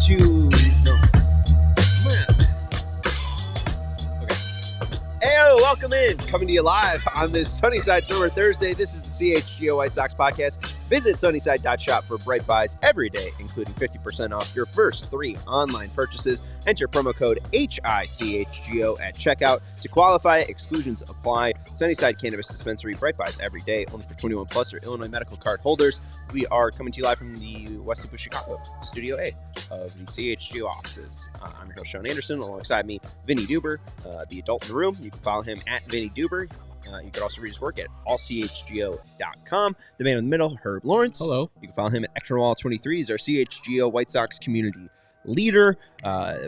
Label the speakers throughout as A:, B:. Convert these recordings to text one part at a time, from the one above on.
A: to... No. Okay. Heyo, welcome in. Coming to you live on this Sunnyside Summer Thursday. This is the CHGO White Sox podcast. Visit sunnyside.shop for bright buys every day, including 50% off your first 3 online purchases. Enter promo code HICHGO at checkout. To qualify, exclusions apply. Sunnyside Cannabis Dispensary, bright buys every day, only for 21 plus or Illinois medical card holders. We are coming to you live from the West Loop of Chicago, Studio A of the CHGO offices. I'm your host, Sean Anderson. Alongside me, Vinny Duber, the adult in the room. You can follow him at Vinny Duber. You can also read his work at ALLCITY.com. The man in the middle, Herb Lawrence.
B: Hello.
A: You can follow him at Ectorwall23. He's our CHGO White Sox community leader.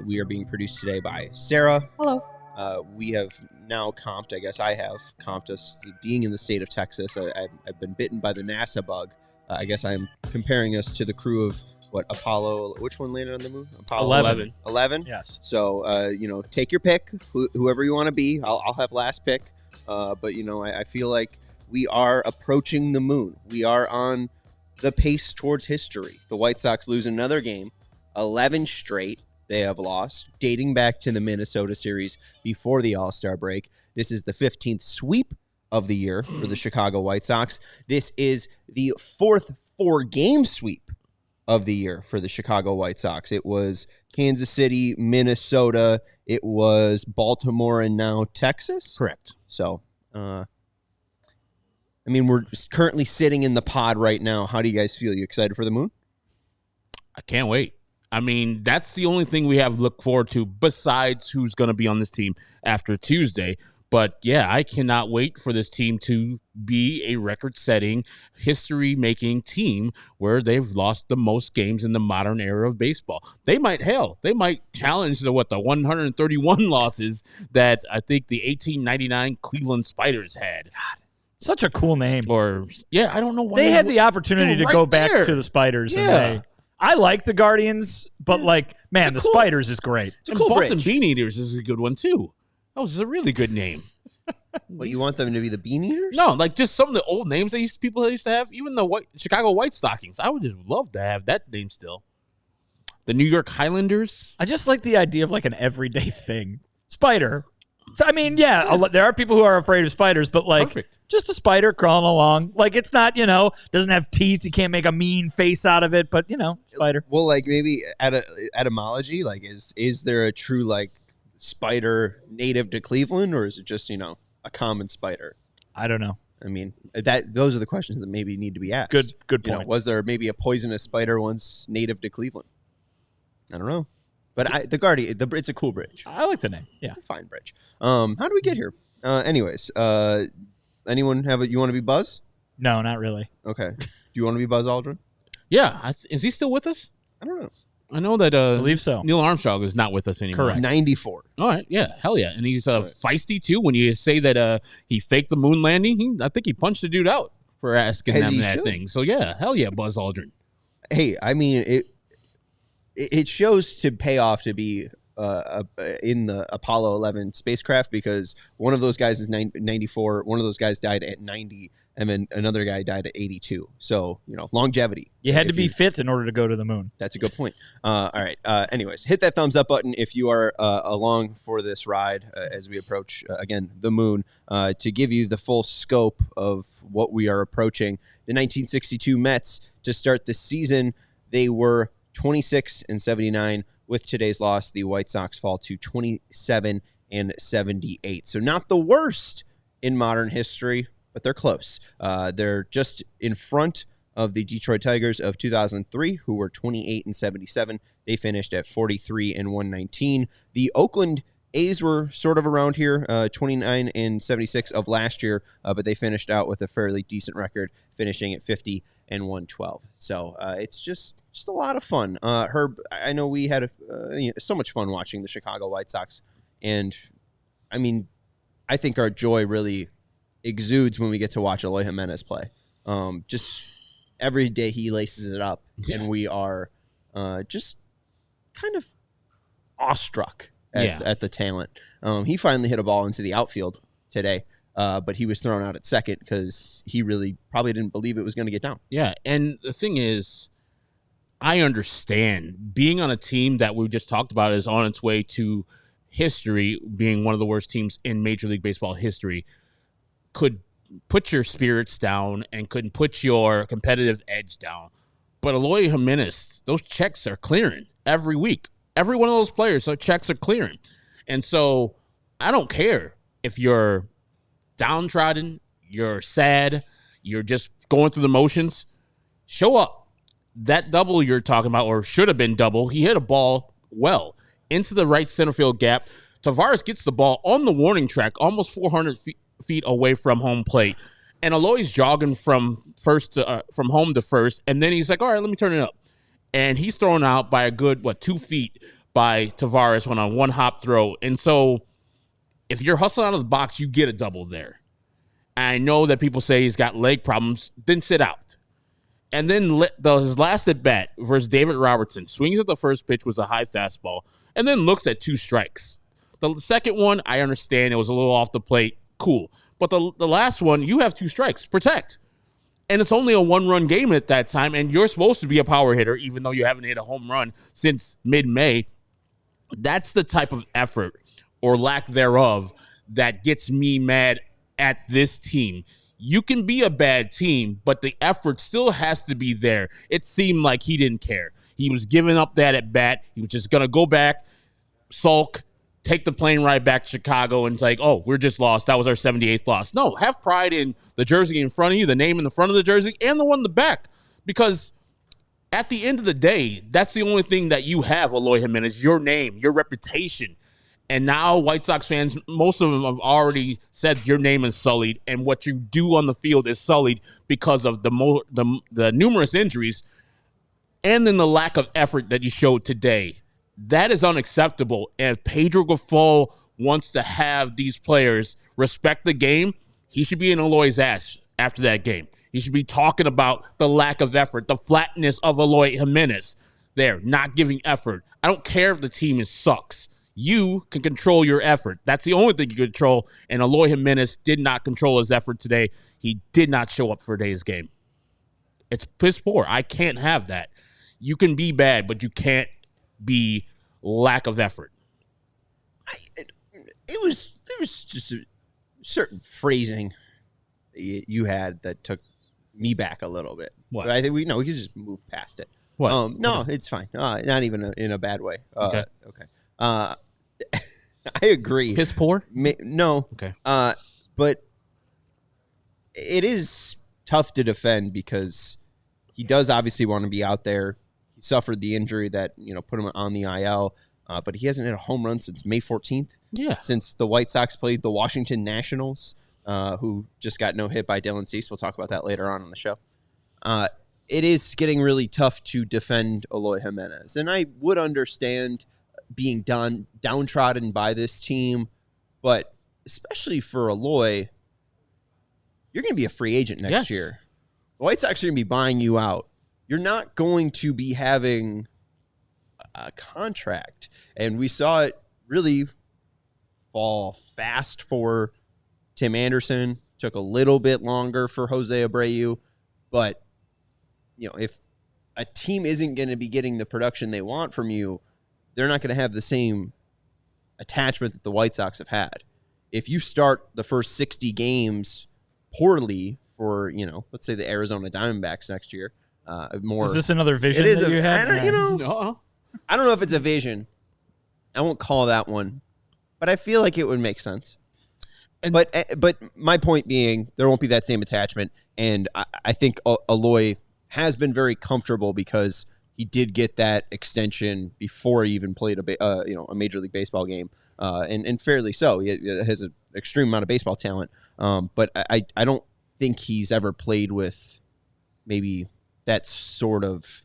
A: We are being produced today by Sarah.
C: Hello.
A: We have now comped, I guess I have comped us being in the state of Texas. I've been bitten by the NASA bug. I guess I'm comparing us to the crew of Apollo, which one landed on the moon?
B: Apollo
A: 11?
C: Yes.
A: So, take your pick, whoever you want to be. I'll have last pick. But, I feel like we are approaching the moon. We are on the pace towards history. The White Sox lose another game, 11 straight they have lost, dating back to the Minnesota series before the All-Star break. This is the 15th sweep of the year for the Chicago White Sox. This is the 4th 4-game sweep of the year for the Chicago White Sox. It was Kansas City, Minnesota, it was Baltimore, and now Texas.
B: Correct.
A: So, we're currently sitting in the pod right now. How do you guys feel? You excited for the moon?
B: I can't wait. That's the only thing we have to look forward to besides who's going to be on this team after Tuesday. But, yeah, I cannot wait for this team to be a record-setting, history-making team where they've lost the most games in the modern era of baseball. They might challenge the 131 losses that I think the 1899 Cleveland Spiders had.
C: God, such a cool name.
B: I don't know why.
C: They had the opportunity to go back to the Spiders.
B: Yeah.
C: I like the Guardians, but the Spiders is great.
B: And Boston Bean Eaters is a good one, too. That was a really good name.
A: What, you want them to be the Bean Eaters?
B: No, just some of the old names people used to have. Even the Chicago White Stockings. I would just love to have that name still. The New York Highlanders.
C: I just like the idea of an everyday thing. Spider. So, there are people who are afraid of spiders, but
B: Perfect.
C: Just a spider crawling along. It's not, doesn't have teeth. You can't make a mean face out of it, but, spider.
A: Well, maybe etymology, is there a true, spider native to Cleveland, or is it just, a common spider?
C: I don't know.
A: Those are the questions that maybe need to be asked.
C: Good point.
A: Was there maybe a poisonous spider once native to Cleveland? I don't know. But the Guardian, it's a cool bridge.
C: I like the name. Yeah.
A: It's a fine bridge. How do we get here? Anyways, anyone you want to be Buzz?
C: No, not really.
A: Okay. Do you want to be Buzz Aldrin?
B: Yeah. Is he still with us?
A: I don't know.
B: I know that
C: I believe so.
B: Neil Armstrong is not with us anymore.
C: Correct.
A: 94.
B: All right. Yeah. Hell yeah. And he's feisty, too. When you say that he faked the moon landing, I think he punched the dude out for asking them that thing. So, yeah. Hell yeah, Buzz Aldrin.
A: Hey, it shows to pay off to be in the Apollo 11 spacecraft, because one of those guys is 94, one of those guys died at 90, and then another guy died at 82. So, longevity.
C: You had to be fit in order to go to the moon.
A: That's a good point. All right. Anyways, hit that thumbs up button if you are along for this ride as we approach, again, the moon, to give you the full scope of what we are approaching. The 1962 Mets, to start the season, they were 26-79. With today's loss, the White Sox fall to 27-78. So not the worst in modern history, but they're close. They're just in front of the Detroit Tigers of 2003, who were 28-77. They finished at 43-119. The Oakland A's were sort of around here, 29-76 of last year, but they finished out with a fairly decent record, finishing at 50-112. So it's just a lot of fun. Herb, I know we had so much fun watching the Chicago White Sox, and I think our joy really exudes when we get to watch Eloy Jimenez play. Just every day he laces it up, and we are just kind of awestruck at the talent. He finally hit a ball into the outfield today, but he was thrown out at second because he really probably didn't believe it was going to get down.
B: Yeah, and the thing is, I understand being on a team that we just talked about is on its way to history, being one of the worst teams in Major League Baseball history, could put your spirits down and could put your competitive edge down. But Eloy Jimenez, those checks are clearing every week. Every one of those players, those checks are clearing. And so I don't care if you're downtrodden, you're sad, you're just going through the motions. Show up. That double you're talking about, or should have been double, he hit a ball well into the right center field gap. Tavares gets the ball on the warning track, almost 400 feet away from home plate. And Eloy's jogging from home to first. And then he's like, all right, let me turn it up. And he's thrown out by a good, 2 feet by Tavares on a one-hop throw. And so if you're hustling out of the box, you get a double there. I know that people say he's got leg problems, then sit out. And then his last at bat versus David Robertson, swings at the first pitch, was a high fastball, and then looks at 2 strikes. The second one, I understand it was a little off the plate. Cool. But the last one, you have 2 strikes. Protect. And it's only a 1-run game at that time, and you're supposed to be a power hitter, even though you haven't hit a home run since mid-May. That's the type of effort, or lack thereof, that gets me mad at this team. You can be a bad team, but the effort still has to be there. It seemed like he didn't care. He was giving up that at bat. He was just going to go back, sulk, take the plane ride back to Chicago, and it's like, oh, we're just lost. That was our 78th loss. No, have pride in the jersey in front of you, the name in the front of the jersey, and the one in the back. Because at the end of the day, that's the only thing that you have, Eloy Jimenez, your name, your reputation. And now White Sox fans, most of them have already said your name is sullied, and what you do on the field is sullied because of the numerous injuries and then the lack of effort that you showed today. That is unacceptable. And if Pedro Gaffol wants to have these players respect the game, he should be in Eloy's ass after that game. He should be talking about the lack of effort, the flatness of Eloy Jimenez there, not giving effort. I don't care if the team sucks. You can control your effort. That's the only thing you control, and Eloy Jimenez did not control his effort today. He did not show up for today's game. It's piss poor. I can't have that. You can be bad, but you can't be lack of effort.
A: It was just a certain phrasing you had that took me back a little bit.
B: What?
A: But I think we could just move past it.
B: What?
A: No, it's fine. Not even in a bad way.
B: Okay.
A: I agree.
B: Piss poor?
A: No.
B: Okay.
A: But it is tough to defend because he does obviously want to be out there. He suffered the injury that put him on the IL, but he hasn't hit a home run since May 14th.
B: Yeah.
A: Since the White Sox played the Washington Nationals, who just got no hit by Dylan Cease. We'll talk about that later on in the show. It is getting really tough to defend Eloy Jimenez, and I would understand being downtrodden by this team, but especially for Eloy, you're going to be a free agent next year. The White Sox are going to be buying you out. You're not going to be having a contract, and we saw it really fall fast for Tim Anderson. Took a little bit longer for Jose Abreu, but if a team isn't going to be getting the production they want from you, they're not going to have the same attachment that the White Sox have had. If you start the first 60 games poorly for, let's say the Arizona Diamondbacks next year,
C: is this another vision that you had?
A: I don't know if it's a vision. I won't call that one, but I feel like it would make sense. But my point being, there won't be that same attachment, and I think Eloy has been very comfortable because he did get that extension before he even played a Major League Baseball game, and fairly so. He has an extreme amount of baseball talent, but I don't think he's ever played with maybe that sort of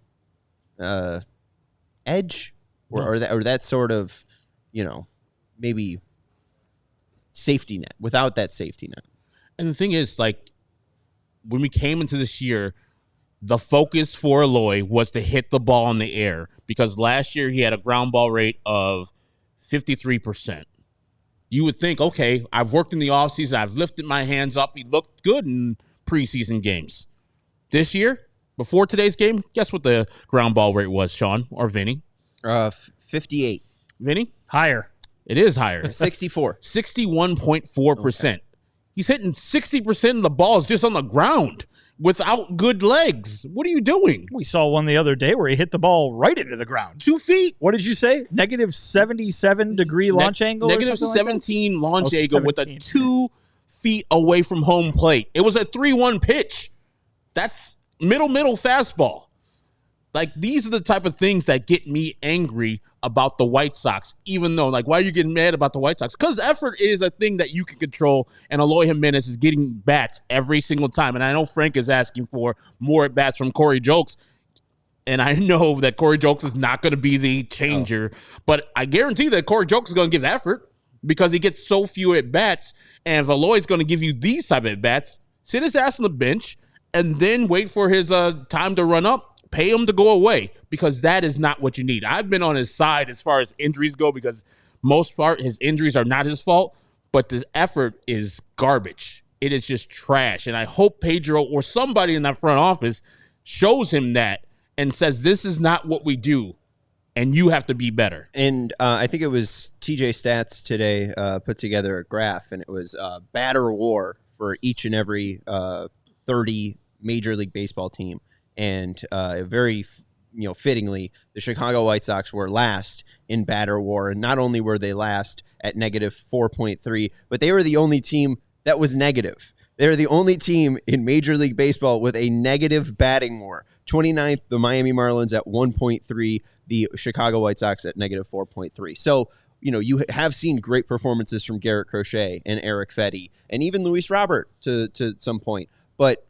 A: edge or that sort of maybe safety net without that safety net.
B: And the thing is, when we came into this year, the focus for Eloy was to hit the ball in the air because last year he had a ground ball rate of 53%. You would think, okay, I've worked in the offseason, I've lifted my hands up. He looked good in preseason games. This year, Before today's game, guess what the ground ball rate was, Sean or Vinny?
A: 58.
B: Vinny?
C: Higher.
B: It is higher.
A: 64.
B: 61.4%.
A: Okay.
B: He's hitting 60% of the balls just on the ground without good legs. What are you doing?
C: We saw one the other day where he hit the ball right into the ground.
B: 2 feet.
C: What did you say? Negative 77 degree launch angle?
B: Negative
C: or
B: 17 launch angle
C: 17.
B: with a 2 feet away from home plate. It was a 3-1 pitch. That's middle fastball. Like, these are the type of things that get me angry about the White Sox, even though, like, why are you getting mad about the White Sox? Because effort is a thing that you can control, and Eloy Jimenez is getting bats every single time. And I know Frank is asking for more at-bats from Corey Jokes, and I know that Corey Jokes is not going to be the changer, but I guarantee that Corey Jokes is going to give effort because he gets so few at-bats, and if Eloy's going to give you these type of at-bats, sit his ass on the bench and then wait for his time to run up. Pay him to go away, because that is not what you need. I've been on his side as far as injuries go, because most part his injuries are not his fault, but the effort is garbage. It is just trash. And I hope Pedro or somebody in that front office shows him that and says, this is not what we do, and you have to be better.
A: And I think it was TJ Stats today put together a graph, and it was batter war for each and every 30 Major League Baseball team. And very, fittingly, the Chicago White Sox were last in batter war. And not only were they last at negative 4.3, but they were the only team that was negative. They're the only team in Major League Baseball with a negative batting war. 29th, the Miami Marlins at 1.3, the Chicago White Sox at negative 4.3. So, you have seen great performances from Garrett Crochet and Eric Fetty and even Luis Robert to some point. But,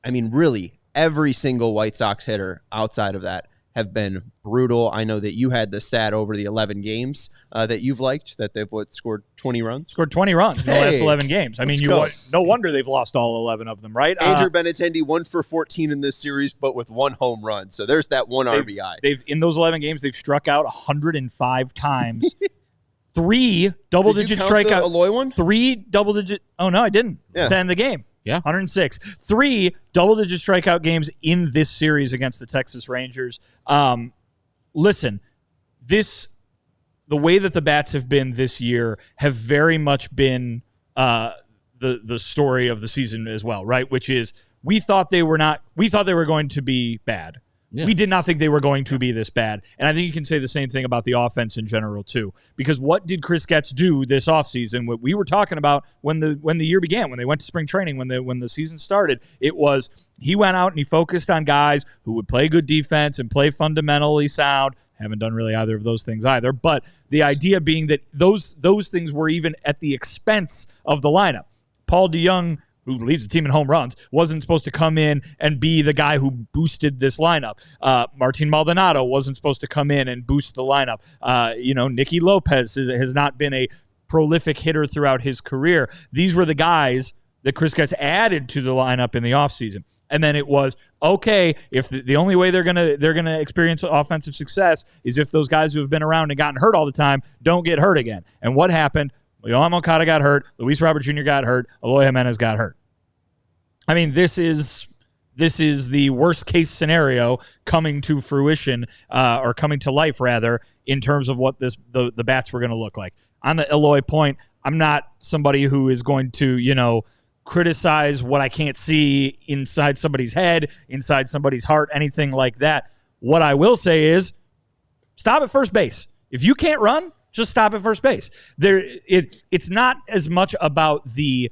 A: I mean, really, every single White Sox hitter outside of that have been brutal. I know that you had the stat over the 11 games that you've liked, that they've scored 20 runs?
C: Scored 20 runs in the last 11 games. I mean, no wonder they've lost all 11 of them, right?
A: Andrew Benintendi 1 for 14 in this series, but with 1 home run. So there's that 1 RBI.
C: They've in those 11 games, they've struck out 105 times. 3 double-digit strikeout.
A: The Eloy one?
C: 3 double-digit. Oh, no, I didn't.
A: Yeah.
C: To end the game.
B: Yeah.
C: 106. 3 double-digit strikeout games in this series against the Texas Rangers. Listen, the way that the bats have been this year have very much been the story of the season as well, right? Which is we thought they were going to be bad. Yeah. We did not think they were going to be this bad. And I think you can say the same thing about the offense in general, too. Because what did Chris Getz do this offseason? What we were talking about when the year began, when they went to spring training, when the season started, it was he went out and he focused on guys who would play good defense and play fundamentally sound. Haven't done really either of those things either. But the idea being that those things were even at the expense of the lineup. Paul DeJong, who leads the team in home runs, wasn't supposed to come in and be the guy who boosted this lineup. Martin Maldonado wasn't supposed to come in and boost the lineup. Nicky Lopez has not been a prolific hitter throughout his career. These were the guys that Chris Getz added to the lineup in the offseason. And then it was, okay, if the only way they're gonna experience offensive success is if those guys who have been around and gotten hurt all the time don't get hurt again. And what happened? Yoán Moncada got hurt. Luis Robert Jr. got hurt. Eloy Jimenez got hurt. I mean, this is the worst case scenario coming to fruition, or coming to life rather, in terms of what the bats were going to look like. On the Eloy point, I'm not somebody who is going to criticize what I can't see inside somebody's head, inside somebody's heart, anything like that. What I will say is, stop at first base. If you can't run, just stop at first base. It's not as much about the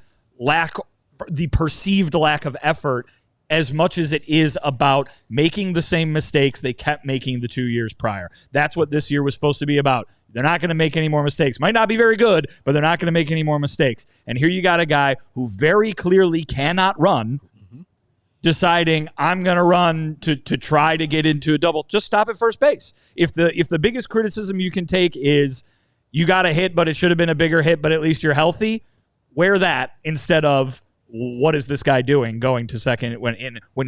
C: perceived lack of effort as much as it is about making the same mistakes they kept making the 2 years prior. That's what this year was supposed to be about. They're not going to make any more mistakes. Might not be very good, but they're not going to make any more mistakes. And here you got a guy who very clearly cannot run, deciding I'm going to run to try to get into a double. Just stop at first base. If the biggest criticism you can take is you got a hit, but it should have been a bigger hit, but at least you're healthy, wear that instead of what is this guy doing going to second when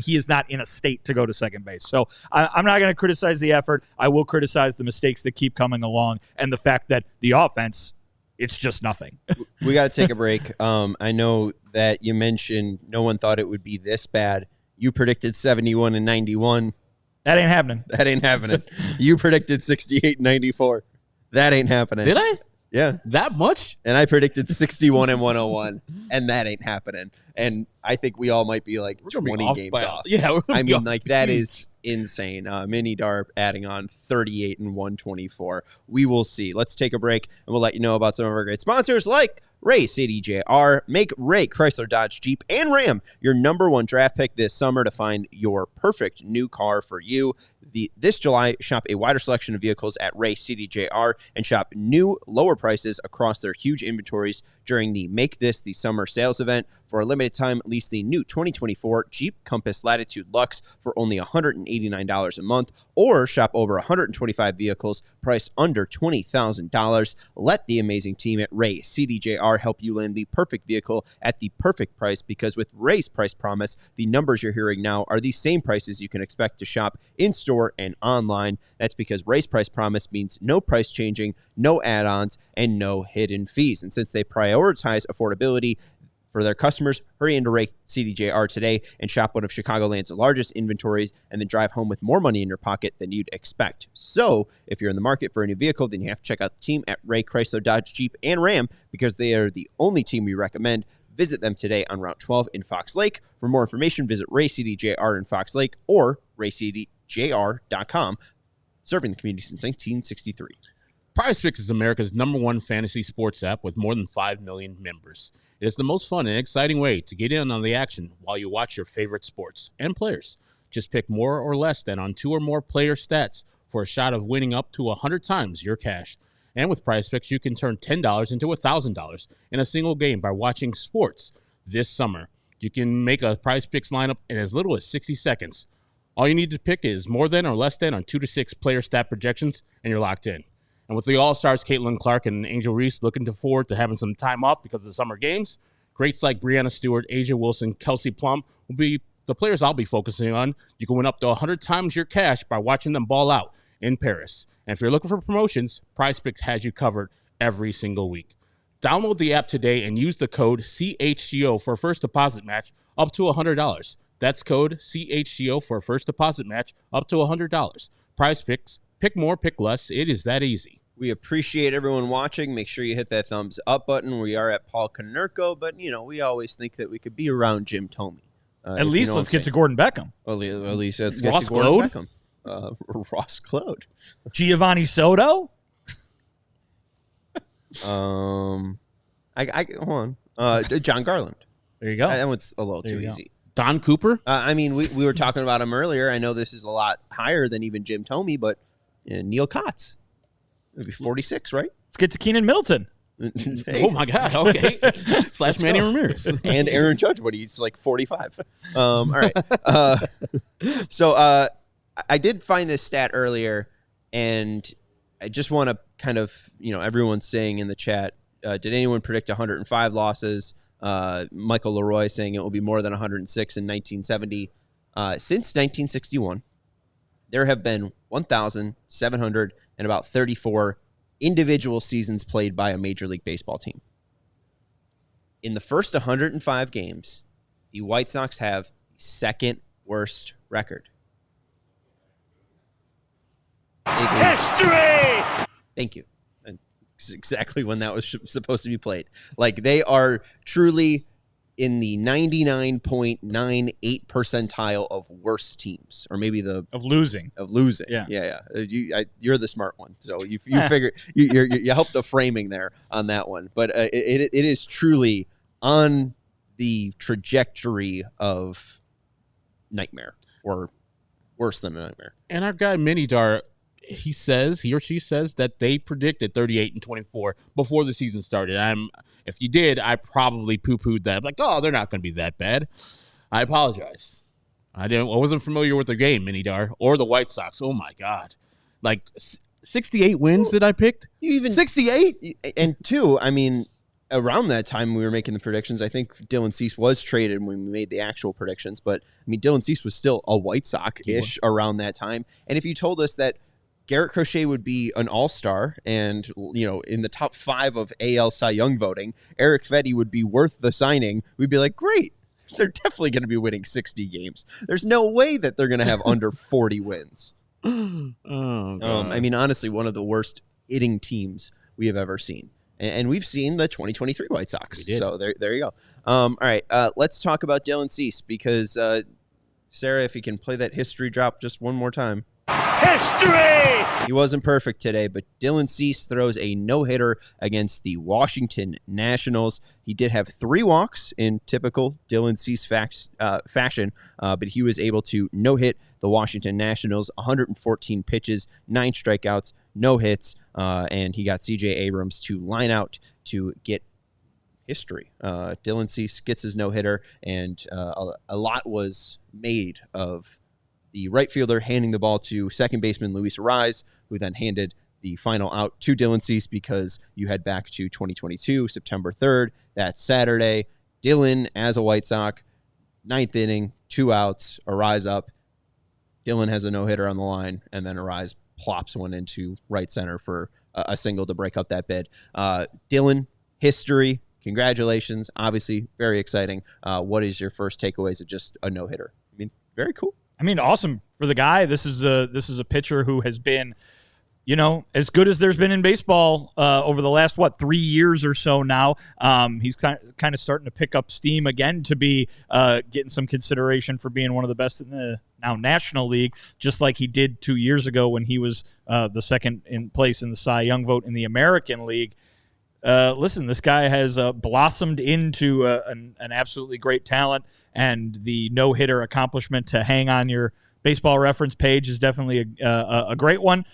C: he is not in a state to go to second base. So I'm not going to criticize the effort. I will criticize the mistakes that keep coming along and the fact that the offense, it's just nothing. We
A: got to take a break. I know that you mentioned no one thought it would be this bad You predicted 71 and 91.
C: That ain't happening.
A: That ain't happening. You predicted 68 and 94. That ain't happening.
B: Did I?
A: Yeah.
B: That much?
A: And I predicted 61 and 101, and that ain't happening. And I think we all might be like 20 games off.
B: Yeah.
A: I mean, like, that is insane. Mini Dar adding on 38 and 124. We will see. Let's take a break, and we'll let you know about some of our great sponsors like Ray CDJR. Make Ray Chrysler, Dodge, Jeep, and Ram your #1 draft pick this summer to find your perfect new car for you. This July, shop a wider selection of vehicles at Ray CDJR and shop new, lower prices across their huge inventories during the Make This the Summer sales event. For a limited time, lease the new 2024 Jeep Compass Latitude Luxe for only $189 a month, or shop over 125 vehicles priced under $20,000. Let the amazing team at Ray CDJR help you land the perfect vehicle at the perfect price, because with Ray's price promise, the numbers you're hearing now are the same prices you can expect to shop in-store and online. That's because Ray's price promise means no price changing, no add-ons, and no hidden fees. And since they prioritize affordability for their customers, hurry into Ray CDJR today and shop one of Chicagoland's largest inventories, and then drive home with more money in your pocket than you'd expect. So if you're in the market for a new vehicle, then you have to check out the team at Ray Chrysler, Dodge, Jeep, and Ram, because they are the only team we recommend. Visit them today on Route 12 in Fox Lake. For more information, visit Ray CDJR in Fox Lake or raycdjr.com, serving the community since 1963.
B: PrizePicks is America's #1 fantasy sports app with more than 5 million members. It is the most fun and exciting way to get in on the action while you watch your favorite sports and players. Just pick more or less than on 2 or more player stats for a shot of winning up to 100 times your cash. And with PrizePicks, you can turn $10 into $1,000 in a single game by watching sports this summer. You can make a PrizePicks lineup in as little as 60 seconds. All you need to pick is more than or less than on 2 to 6 player stat projections, and you're locked in. And with the All-Stars, Caitlin Clark and Angel Reese looking forward to having some time off because of the summer games, greats like Brianna Stewart, Asia Wilson, Kelsey Plum will be the players I'll be focusing on. You can win up to 100 times your cash by watching them ball out in Paris. And if you're looking for promotions, PrizePicks has you covered every single week. Download the app today and use the code CHGO for a first deposit match up to $100. That's code CHGO for a first deposit match up to $100. PrizePicks, pick more, pick less. It is that easy.
A: We appreciate everyone watching. Make sure you hit that thumbs up button. We are at Paul Konerko, but, you know, we always think that we could be around Jim Thome.
C: At least let's get to Gordon Beckham.
A: At least let's get
B: Ross
A: to Gordon
B: Claude?
A: Beckham. Ross Claude.
C: Giovanni Soto?
A: Hold on. John Garland.
C: There you go.
A: That one's a little
C: There
A: too
C: you go.
A: easy.
B: Don Cooper?
A: I mean, we were talking about him earlier. I know this is a lot higher than even Jim Thome, but Neil Kotz. It'd be 46, right?
C: Let's get to Keenan Middleton.
A: Hey.
B: Oh, my God. Okay. Slash Manny Ramirez.
A: And Aaron Judge when he's like 45. All right. So I did find this stat earlier, and I just want to kind of, everyone's saying in the chat, did anyone predict 105 losses? Michael Leroy saying it will be more than 106 in 1970. Since 1961, there have been 1,734 individual seasons played by a Major League Baseball team. In the first 105 games, the White Sox have the second worst record.
D: History!
A: Thank you. And it's exactly when that was supposed to be played. Like, they are truly in the 99.98 percentile of worst teams, or maybe
C: Of losing.
A: Yeah. You're the smart one, so you figure you help the framing there on that one. But it is truly on the trajectory of nightmare, or worse than a nightmare.
B: And our guy Minidar, he or she says that they predicted 38 and 24 before the season started. If you did, I probably poo-pooed that. Like, oh, they're not going to be that bad. I apologize. I wasn't familiar with the game, Minidar, or the White Sox. Oh my God, like 68 wins that I picked.
A: You even
B: 68
A: and 2. I mean, around that time we were making the predictions, I think Dylan Cease was traded when we made the actual predictions. But I mean, Dylan Cease was still a White Sox-ish around that time. And if you told us that Garrett Crochet would be an all-star and, in the top 5 of AL Cy Young voting, Eric Fedde would be worth the signing, we'd be like, great. they're definitely going to be winning 60 games. There's no way that they're going to have under 40 wins. I mean, honestly, one of the worst hitting teams we have ever seen. And we've seen the 2023 White Sox. So there you go. All right, let's talk about Dylan Cease because, Sarah, if you can play that history drop just one more time. History! He wasn't perfect today, but Dylan Cease throws a no-hitter against the Washington Nationals. He did have 3 walks in typical Dylan Cease fashion, but he was able to no-hit the Washington Nationals, 114 pitches, 9 strikeouts, no hits, and he got C.J. Abrams to line out to get history. Dylan Cease gets his no-hitter, and a lot was made of the right fielder handing the ball to second baseman Luis Arraez, who then handed the final out to Dylan Cease because you head back to 2022, September 3rd. That's Saturday. Dylan, as a White Sox, 9th inning, 2 outs, Arraez up. Dylan has a no-hitter on the line, and then Arraez plops one into right center for a single to break up that bid. Dylan, history, congratulations. Obviously, very exciting. What is your first takeaways of just a no-hitter? I mean, very cool.
C: I mean, awesome for the guy. This is a pitcher who has been, as good as there's been in baseball over the last 3 years or so now. He's kind of starting to pick up steam again to be getting some consideration for being one of the best in the now National League, just like he did 2 years ago when he was the second in place in the Cy Young vote in the American League. Listen, this guy has blossomed into an absolutely great talent, and the no-hitter accomplishment to hang on your Baseball Reference page is definitely a great one.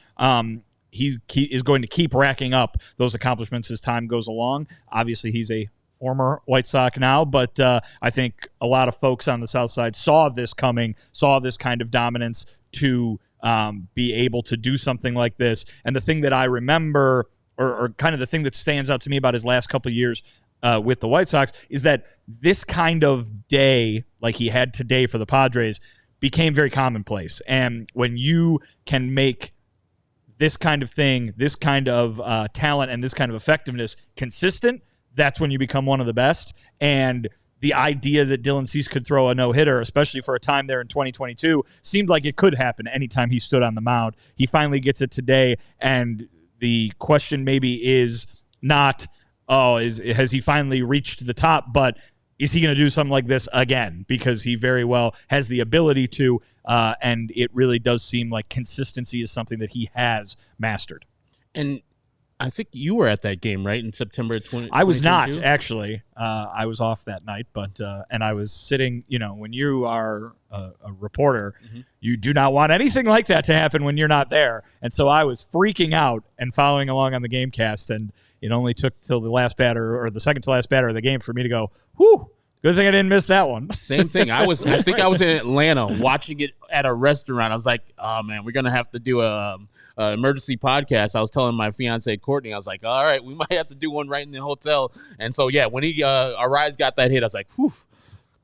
C: He is going to keep racking up those accomplishments as time goes along. Obviously, he's a former White Sox now, but I think a lot of folks on the South Side saw this coming, saw this kind of dominance to be able to do something like this. And the thing that I remember, or kind of the thing that stands out to me about his last couple of years with the White Sox, is that this kind of day, like he had today for the Padres, became very commonplace. And when you can make this kind of thing, this kind of talent, and this kind of effectiveness consistent, that's when you become one of the best. And the idea that Dylan Cease could throw a no-hitter, especially for a time there in 2022, seemed like it could happen anytime he stood on the mound. He finally gets it today, and the question maybe is not, has he finally reached the top, but is he going to do something like this again? Because he very well has the ability to, and it really does seem like consistency is something that he has mastered.
B: And I think you were at that game, right, in September 2022?
C: I was not, actually. I was off that night, but and I was sitting, when you are a reporter, you do not want anything like that to happen when you're not there. And so I was freaking out and following along on the Gamecast, and it only took till the last batter or the second to last batter of the game for me to go, whew, good thing I didn't miss that one.
B: Same thing. I think I was in Atlanta watching it at a restaurant. I was like, oh, man, we're going to have to do a emergency podcast. I was telling my fiance, Courtney, I was like, all right, we might have to do one right in the hotel. And so, yeah, when Arraez got that hit, I was like, whew,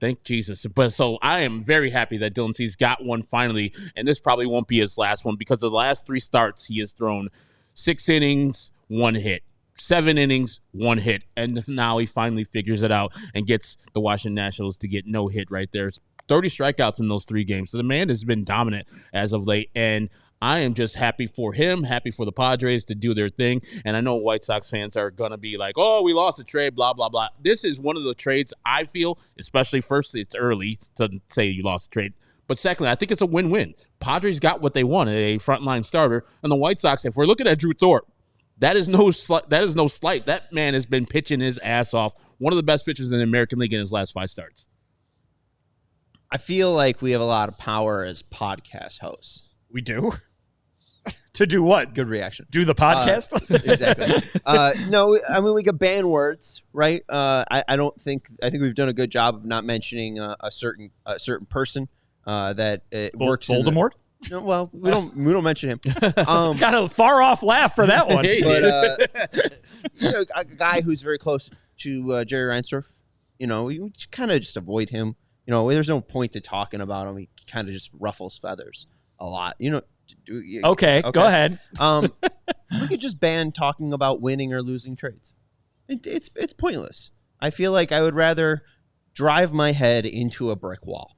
B: thank Jesus. But so I am very happy that Dylan Cease got one finally, and this probably won't be his last one because of the last 3 starts, he has thrown 6 innings, 1 hit. 7 innings, 1 hit, and now he finally figures it out and gets the Washington Nationals to get no hit right there. It's 30 strikeouts in those 3 games. So the man has been dominant as of late, and I am just happy for him, happy for the Padres to do their thing. And I know White Sox fans are going to be like, oh, we lost a trade, blah, blah, blah. This is one of the trades I feel, especially first, it's early to say you lost a trade. But secondly, I think it's a win-win. Padres got what they wanted, a frontline starter. And the White Sox, if we're looking at Drew Thorpe, that is no slight. That man has been pitching his ass off. One of the best pitchers in the American League in his last 5 starts.
A: I feel like we have a lot of power as podcast hosts.
C: We do? To do what?
A: Good reaction.
C: Do the podcast?
A: Exactly. No, I mean, we could ban words, right? I think we've done a good job of not mentioning a certain person that works.
C: Voldemort?
A: No, well, we don't mention him.
C: Got a far off laugh for that one.
A: But a guy who's very close to Jerry Reinsdorf, we kind of just avoid him. There's no point to talking about him. He kind of just ruffles feathers a lot.
C: Okay, go ahead.
A: We could just ban talking about winning or losing trades. It's pointless. I feel like I would rather drive my head into a brick wall.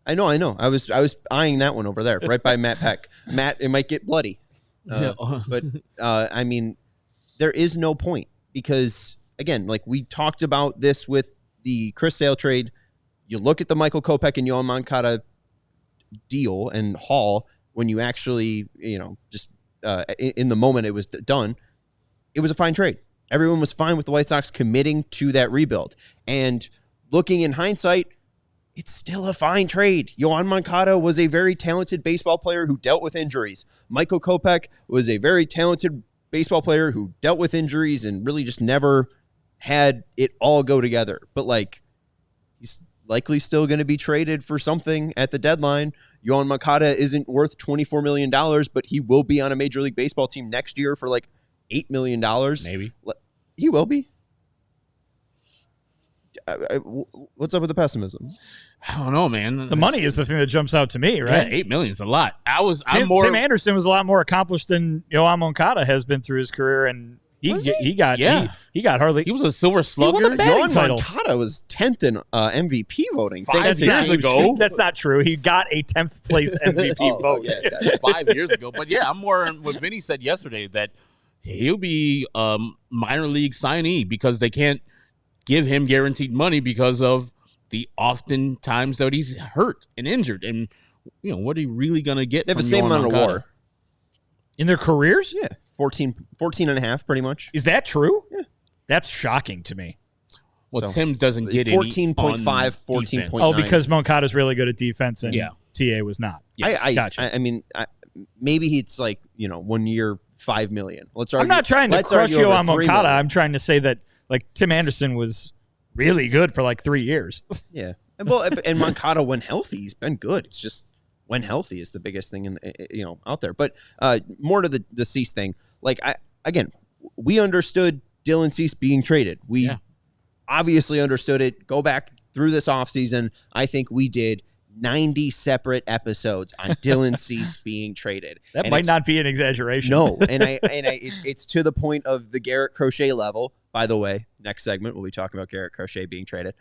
A: I know. I was eyeing that one over there, right by Matt Peck. Matt, it might get bloody. But I mean, there is no point because, again, like we talked about this with the Chris Sale trade. You look at the Michael Kopech and Yoan Moncada deal and haul when you actually, just in the moment it was done. It was a fine trade. Everyone was fine with the White Sox committing to that rebuild. And looking in hindsight, it's still a fine trade. Yoan Moncada was a very talented baseball player who dealt with injuries. Michael Kopech was a very talented baseball player who dealt with injuries and really just never had it all go together. But, like, he's likely still going to be traded for something at the deadline. Yoan Moncada isn't worth $24 million, but he will be on a Major League Baseball team next year for, like, $8 million.
B: Maybe.
A: He will be. What's up with the pessimism?
B: I don't know, man.
C: The money is the thing that jumps out to me, right?
B: Yeah, $8 million is a lot.
C: Tim Anderson was a lot more accomplished than Yoan Moncada has been through his career, and he got hardly.
B: He was a Silver Slugger.
C: He won the batting title.
A: Moncada was 10th in MVP voting
B: 5 years ago.
C: That's not true. He got a 10th place MVP vote.
B: Yeah, 5 years ago. But yeah, I'm more on what Vinny said yesterday that he'll be minor league signee because they can't give him guaranteed money because of the often times that he's hurt and injured. And, what are you really going to get
A: They have
B: from
A: the same
B: Yoan
A: amount of
B: Moncada?
A: WAR.
C: In their careers?
A: Yeah, 14 and a half, pretty much.
C: Is that true?
A: Yeah.
C: That's shocking to me.
B: Well,
A: So,
B: Tim doesn't get
A: 14.5,
B: 14.5.
A: 14.9.
C: Oh, because Moncada's really good at defense and TA was not.
A: Gotcha. I mean, maybe it's like, 1 year, $5 million.
C: I'm not trying to crush you on Moncada. I'm trying to say that, like, Tim Anderson was really good for like 3 years.
A: Yeah. And Moncada, when healthy, he's been good. It's just when healthy is the biggest thing out there. But more to the Cease thing. Like, we understood Dylan Cease being traded. We obviously understood it. Go back through this offseason. I think we did 90 separate episodes on Dylan Cease being traded.
C: That might not be an exaggeration.
A: No, it's to the point of the Garrett Crochet level. By the way, next segment we'll be talking about Garrett Crochet being traded.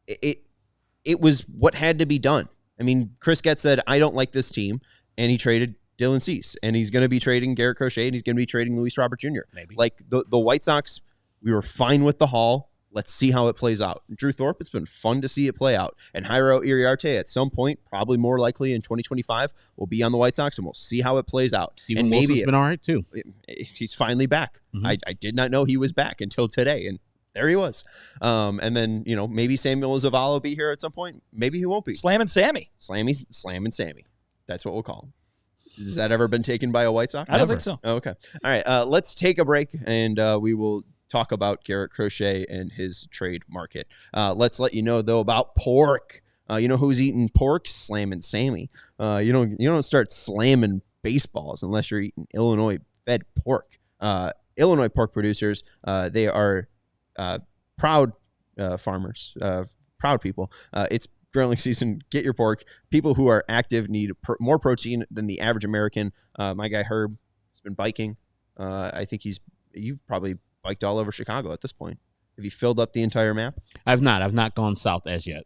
A: It was what had to be done. I mean, Chris Getz said, I don't like this team, and he traded Dylan Cease, and he's going to be trading Garrett Crochet, and he's going to be trading Luis Robert Jr.
B: Maybe.
A: Like, the White Sox, we were fine with the haul. Let's see how it plays out. Drew Thorpe, it's been fun to see it play out. And Jairo Iriarte, at some point, probably more likely in 2025, will be on the White Sox, and we'll see how it plays out.
B: Steven Wilson's been all right, too.
A: He's finally back. Mm-hmm. I did not know he was back until today, and there he was. And then, maybe Samuel Zavala will be here at some point. Maybe he won't be.
C: Slam and Sammy.
A: Slam and Sammy. That's what we'll call him. Has that ever been taken by a White Sox?
C: I don't think so.
A: Oh, okay. All right. Let's take a break, and we will talk about Garrett Crochet and his trade market. Let's let you know, though, about pork. You know who's eating pork? Slam and Sammy. You don't start slamming baseballs unless you're eating Illinois-fed pork. Illinois pork producers, they are proud farmers, proud people. It's grilling season. Get your pork. People who are active need more protein than the average American. My guy Herb has been biking. I think you've probably biked all over Chicago at this point. Have you filled up the entire map?
B: I've not gone south as yet.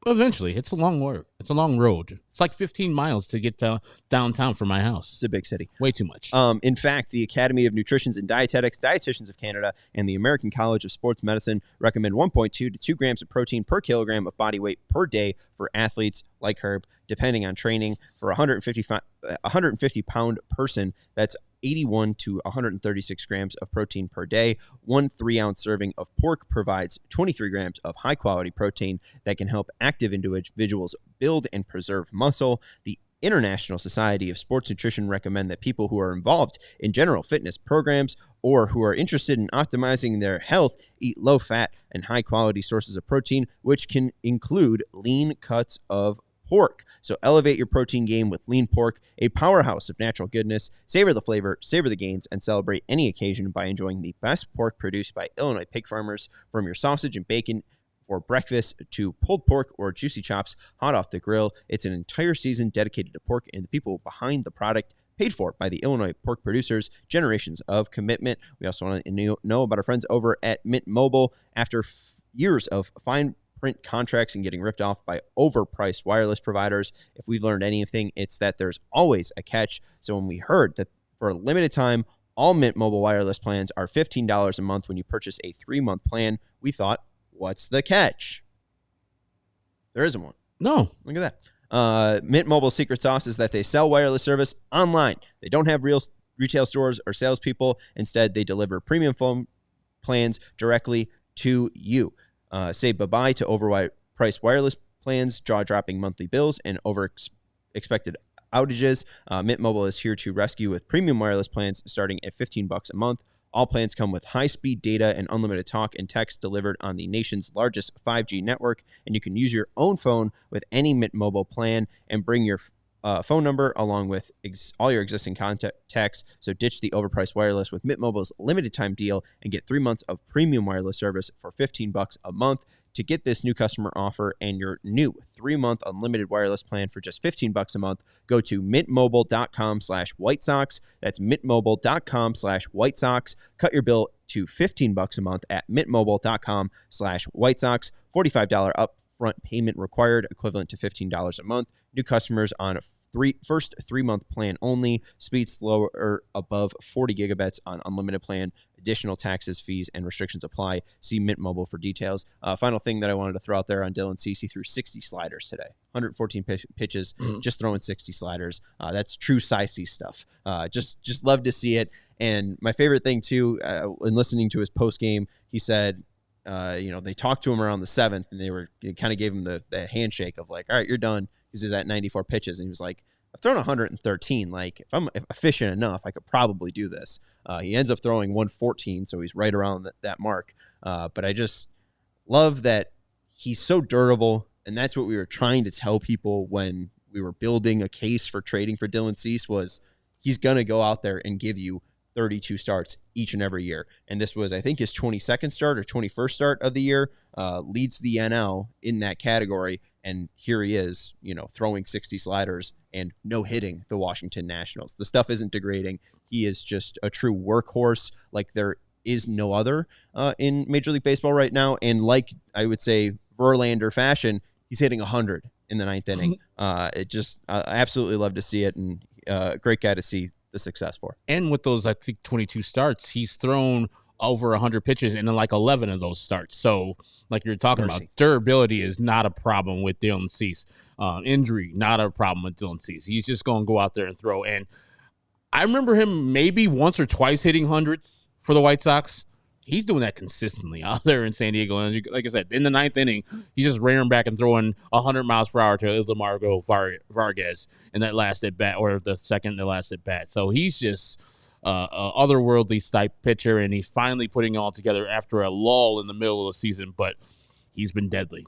B: Eventually, it's a long work. It's a long road. It's like 15 miles to get downtown from my house.
A: It's a big city.
B: Way too much.
A: In fact, the Academy of Nutrition and Dietetics, Dietitians of Canada, and the American College of Sports Medicine recommend 1.2 to 2 grams of protein per kilogram of body weight per day for athletes like Herb, depending on training. For a 150-pound person, that's 81 to 136 grams of protein per day. 1 3-ounce serving of pork provides 23 grams of high-quality protein that can help active individuals build and preserve muscle. The International Society of Sports Nutrition recommend that people who are involved in general fitness programs or who are interested in optimizing their health eat low-fat and high-quality sources of protein, which can include lean cuts of pork. So elevate your protein game with lean pork, a powerhouse of natural goodness. Savor the flavor, savor the gains, and celebrate any occasion by enjoying the best pork produced by Illinois pig farmers. From your sausage and bacon for breakfast to pulled pork or juicy chops hot off the grill, it's an entire season dedicated to pork and the people behind the product, paid for by the Illinois pork producers. Generations of commitment. We also want to know about our friends over at Mint Mobile. After years of fine print contracts and getting ripped off by overpriced wireless providers. If we've learned anything, it's that there's always a catch. So when we heard that for a limited time, all Mint Mobile wireless plans are $15 a month when you purchase a 3-month plan, we thought, what's the catch? There isn't one.
B: No.
A: Look at that. Mint Mobile's secret sauce is that they sell wireless service online. They don't have real retail stores or salespeople. Instead, they deliver premium phone plans directly to you. Say bye-bye to overpriced wireless plans, jaw-dropping monthly bills, and expected outages. Mint Mobile is here to rescue with premium wireless plans starting at $15 a month. All plans come with high-speed data and unlimited talk and text delivered on the nation's largest 5G network, and you can use your own phone with any Mint Mobile plan and bring your phone number along with all your existing contacts. So ditch the overpriced wireless with Mint Mobile's limited time deal and get 3 months of premium wireless service for $15 a month. To get this new customer offer and your new 3-month unlimited wireless plan for just $15 a month, go to mintmobile.com/White Sox. That's mintmobile.com/White Sox. Cut your bill to $15 a month at mintmobile.com/White Sox. $45 upfront payment required, equivalent to $15 a month. New customers on first 3-month plan only. Speed slower above 40 gigabits on unlimited plan. Additional taxes, fees, and restrictions apply. See Mint Mobile for details. Final thing that I wanted to throw out there on Dylan Cease, he threw 60 sliders today. 114 pitches, just throwing 60 sliders. That's true Cease stuff. Just love to see it. And my favorite thing, too, in listening to his post-game, he said, they talked to him around the 7th, and they kind of gave him the handshake of like, all right, you're done. Because he's at 94 pitches, and he was like, I've thrown 113. Like, if I'm efficient enough, I could probably do this. He ends up throwing 114, so he's right around that mark. But I just love that he's so durable, and that's what we were trying to tell people when we were building a case for trading for Dylan Cease was he's going to go out there and give you 32 starts each and every year. And this was, I think, his 22nd start or 21st start of the year, leads the NL in that category. And here he is, throwing 60 sliders and no hitting the Washington Nationals. The stuff isn't degrading. He is just a true workhorse like there is no other in Major League Baseball right now. And like I would say Verlander fashion, he's hitting 100 in the 9th inning. I absolutely love to see it, and great guy to see the success for.
B: And with those, I think, 22 starts, he's thrown over 100 pitches in like 11 of those starts. So like you're talking about, durability is not a problem with Dylan Cease. Injury, not a problem with Dylan Cease. He's just going to go out there and throw. And I remember him maybe once or twice hitting hundreds for the White Sox. He's doing that consistently out there in San Diego. And like I said, in the 9th inning, he's just rearing back and throwing 100 miles per hour to Ildemargo Vargas in that last at bat, or the second to last at bat. So he's just otherworldly type pitcher, and he's finally putting it all together after a lull in the middle of the season, but he's been deadly.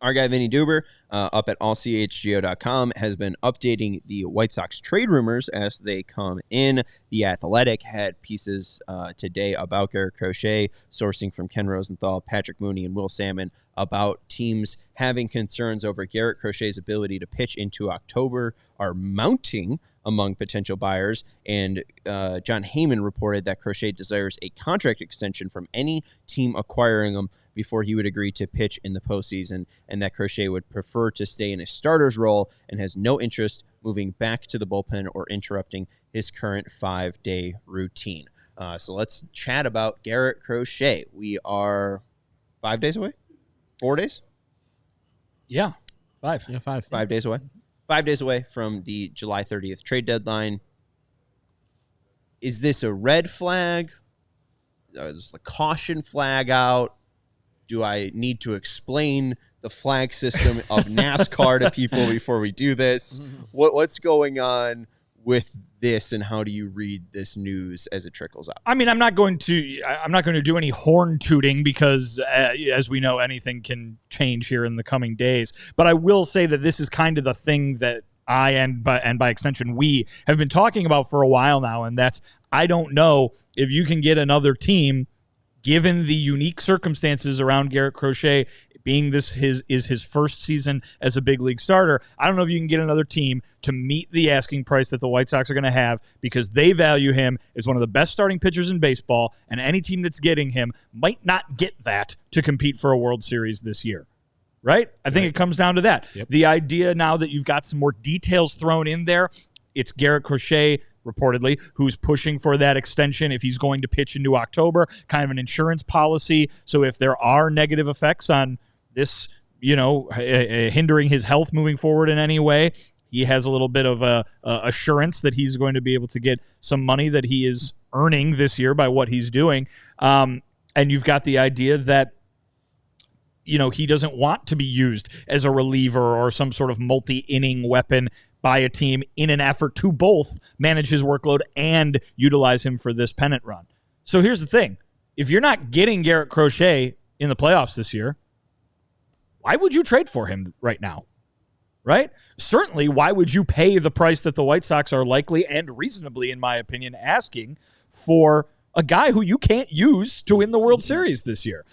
A: Our guy Vinny Duber up at ALLCHGO.com has been updating the White Sox trade rumors as they come in. The Athletic had pieces today about Garrett Crochet, sourcing from Ken Rosenthal, Patrick Mooney, and Will Salmon, about teams having concerns over Garrett Crochet's ability to pitch into October are mounting among potential buyers. And John Heyman reported that Crochet desires a contract extension from any team acquiring him before he would agree to pitch in the postseason, and that Crochet would prefer to stay in a starter's role and has no interest moving back to the bullpen or interrupting his current 5-day routine. So let's chat about Garrett Crochet. We are 5 days away? 4 days?
C: Yeah, 5.
B: Yeah, 5.
A: 5 days away. 5 days away from the July 30th trade deadline. Is this a red flag? Is the caution flag out? Do I need to explain the flag system of NASCAR to people before we do this? What's going on with this, and how do you read this news as it trickles out?
C: I mean, I'm not going to do any horn tooting because, as we know, anything can change here in the coming days. But I will say that this is kind of the thing that I and by extension we have been talking about for a while now, and that's, I don't know if you can get another team given the unique circumstances around Garrett Crochet being his first season as a big league starter, I don't know if you can get another team to meet the asking price that the White Sox are going to have, because they value him as one of the best starting pitchers in baseball, and any team that's getting him might not get that to compete for a World Series this year. Right? I think it comes down to that.
B: Yep.
C: The idea now that you've got some more details thrown in there, it's Garrett Crochet, reportedly, who's pushing for that extension if he's going to pitch into October, kind of an insurance policy. So if there are negative effects on this, hindering his health moving forward in any way, he has a little bit of a assurance that he's going to be able to get some money that he is earning this year by what he's doing. And you've got the idea that he doesn't want to be used as a reliever or some sort of multi-inning weapon by a team in an effort to both manage his workload and utilize him for this pennant run. So here's the thing. If you're not getting Garrett Crochet in the playoffs this year, why would you trade for him right now? Right? Certainly, why would you pay the price that the White Sox are likely and reasonably, in my opinion, asking for a guy who you can't use to win the World Series this year?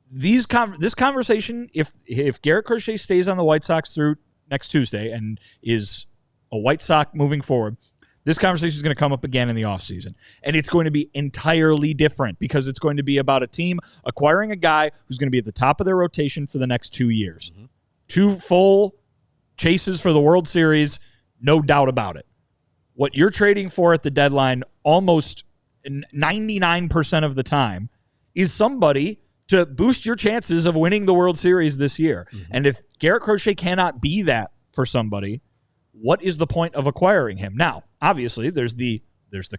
C: This conversation, if Garrett Crochet stays on the White Sox through next Tuesday and is a White Sox moving forward, this conversation is going to come up again in the offseason. And it's going to be entirely different, because it's going to be about a team acquiring a guy who's going to be at the top of their rotation for the next 2 years. Mm-hmm. 2 full chases for the World Series, no doubt about it. What you're trading for at the deadline almost 99% of the time is somebody to boost your chances of winning the World Series this year. Mm-hmm. And if Garrett Crochet cannot be that for somebody, what is the point of acquiring him? Now, obviously, there's the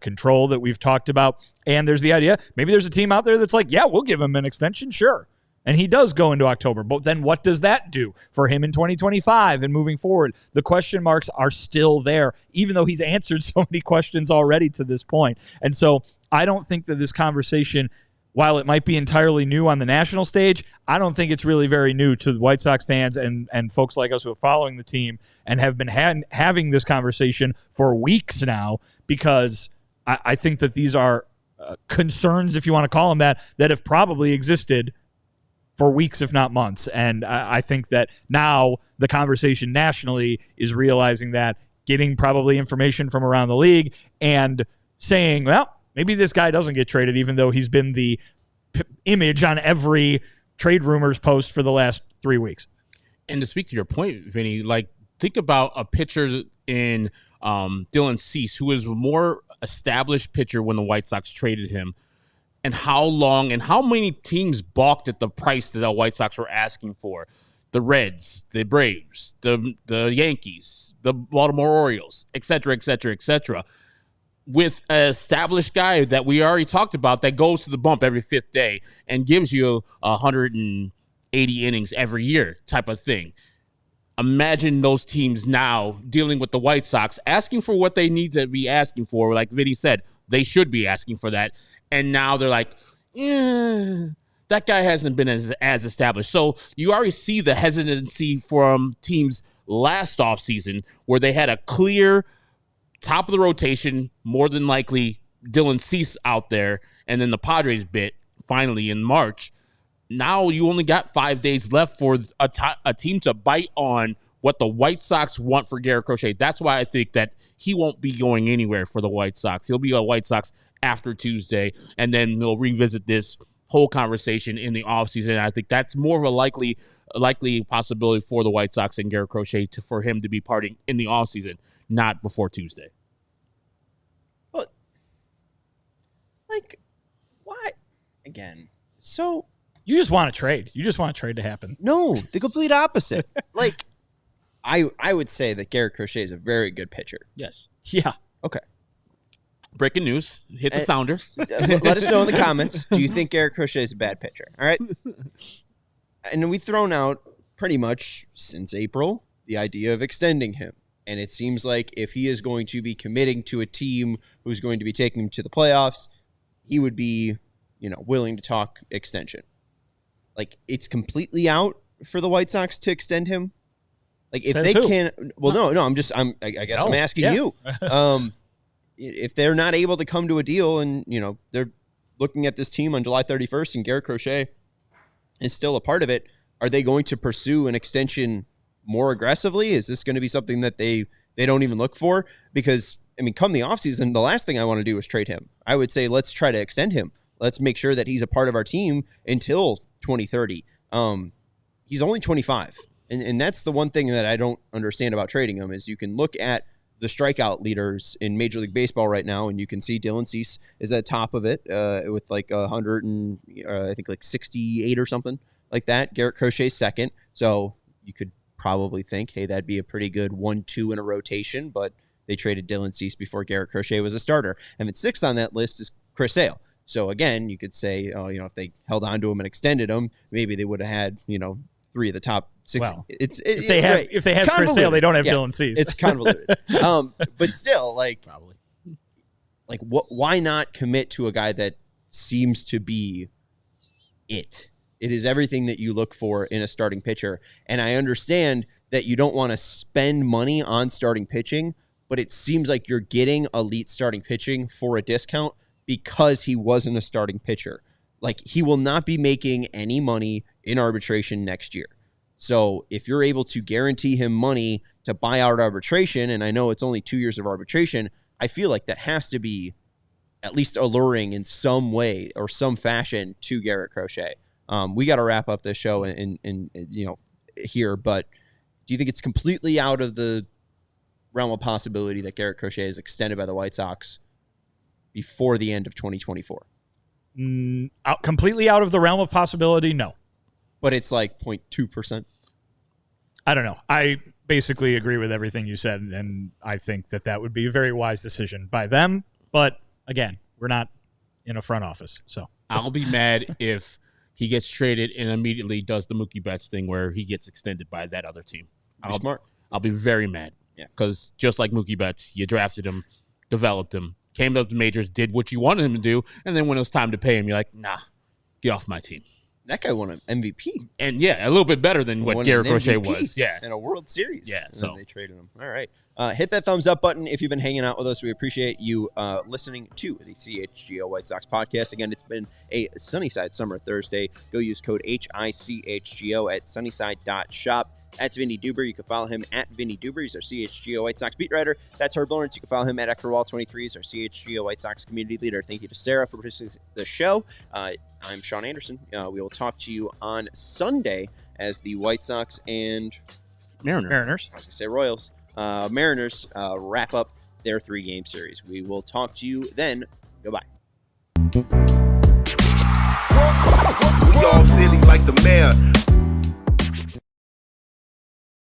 C: control that we've talked about, and there's the idea, maybe there's a team out there that's like, yeah, we'll give him an extension, sure. And he does go into October. But then what does that do for him in 2025 and moving forward? The question marks are still there, even though he's answered so many questions already to this point. And so I don't think that this conversation, while it might be entirely new on the national stage, I don't think it's really very new to the White Sox fans and folks like us who are following the team and have been having this conversation for weeks now, because I think that these are concerns, if you want to call them that have probably existed for weeks, if not months. And I think that now the conversation nationally is realizing that, getting probably information from around the league and saying, well, maybe this guy doesn't get traded, even though he's been the image on every trade rumors post for the last 3 weeks.
B: And to speak to your point, Vinny, think about a pitcher in Dylan Cease, who is a more established pitcher when the White Sox traded him, and how long and how many teams balked at the price that the White Sox were asking for. The Reds, the Braves, the Yankees, the Baltimore Orioles, et cetera, et cetera, et cetera. With an established guy that we already talked about that goes to the bump every 5th day and gives you 180 innings every year type of thing. Imagine those teams now dealing with the White Sox, asking for what they need to be asking for. Like Vinny said, they should be asking for that. And now they're like, that guy hasn't been as established. So you already see the hesitancy from teams last offseason, where they had a clear top of the rotation, more than likely Dylan Cease out there, and then the Padres bit finally in March. Now you only got 5 days left for a team to bite on what the White Sox want for Garrett Crochet. That's why I think that he won't be going anywhere for the White Sox. He'll be a White Sox after Tuesday, and then we'll revisit this whole conversation in the offseason. I think that's more of a likely possibility for the White Sox and Garrett Crochet for him to be parting in the offseason, not before Tuesday.
A: But, why? Again, so...
C: You just want to trade. You just want a trade to happen.
A: No, the complete opposite. I would say that Garrett Crochet is a very good pitcher.
B: Yes.
C: Yeah.
A: Okay.
B: Breaking news. Hit the sounder.
A: Let us know in the comments. Do you think Garrett Crochet is a bad pitcher? All right. And we've thrown out pretty much since April the idea of extending him. And it seems like if he is going to be committing to a team who's going to be taking him to the playoffs, he would be, willing to talk extension. It's completely out for the White Sox to extend him. If
C: Says
A: they
C: who?
A: can, well, no, I guess I'm asking you. If they're not able to come to a deal and, they're looking at this team on July 31st and Garrett Crochet is still a part of it, are they going to pursue an extension more aggressively? Is this going to be something that they don't even look for? Because, I mean, come the offseason, the last thing I want to do is trade him. I would say let's try to extend him. Let's make sure that he's a part of our team until 2030. He's only 25. And that's the one thing that I don't understand about trading him is you can look at the strikeout leaders in Major League Baseball right now, and you can see Dylan Cease is at top of it with like 100 and I think like 68 or something like that. Garrett Crochet second. So you could probably think, hey, that'd be a pretty good 1-2 in a rotation, but they traded Dylan Cease before Garrett Crochet was a starter. And then sixth on that list is Chris Sale. So again, you could say, if they held on to him and extended him, maybe they would have had, three of the top six.
C: Well, if they had Chris Sale, they don't have Dylan Cease.
A: It's convoluted. But still, probably. Why not commit to a guy that seems to be it? It is everything that you look for in a starting pitcher. And I understand that you don't want to spend money on starting pitching, but it seems like you're getting elite starting pitching for a discount because he wasn't a starting pitcher. He will not be making any money in arbitration next year. So if you're able to guarantee him money to buy out arbitration, and I know it's only 2 years of arbitration, I feel like that has to be at least alluring in some way or some fashion to Garrett Crochet. We got to wrap up this show in here, but do you think it's completely out of the realm of possibility that Garrett Crochet is extended by the White Sox before the end of 2024?
C: Completely out of the realm of possibility, no.
A: But it's like 0.2%.
C: I don't know. I basically agree with everything you said, and I think that would be a very wise decision by them. But again, we're not in a front office, so
B: I'll be mad if he gets traded and immediately does the Mookie Betts thing where he gets extended by that other team.
A: Smart.
B: I'll be very mad.
A: Yeah,
B: because just like Mookie Betts, you drafted him, developed him, came to the majors, did what you wanted him to do, and then when it was time to pay him, you're like, nah, get off my team.
A: That guy won an MVP.
B: And, yeah, a little bit better than what Garrett Crochet was. Yeah.
A: In a World Series.
B: Yeah.
A: So they traded him. All right. Hit that thumbs up button if you've been hanging out with us. We appreciate you listening to the CHGO White Sox podcast. Again, it's been a Sunnyside Summer Thursday. Go use code HICHGO at sunnyside.shop. That's Vinny Duber. You can follow him at Vinny Duber. He's our CHGO White Sox beat writer. That's Herb Lawrence. You can follow him at Eckerwall23. He's our CHGO White Sox community leader. Thank you to Sarah for participating in the show. I'm Sean Anderson. We will talk to you on Sunday as the White Sox and
C: Mariners.
A: I was going to say Royals. Mariners wrap up their 3-game series. We will talk to you then. Goodbye.
D: We all silly like the mayor.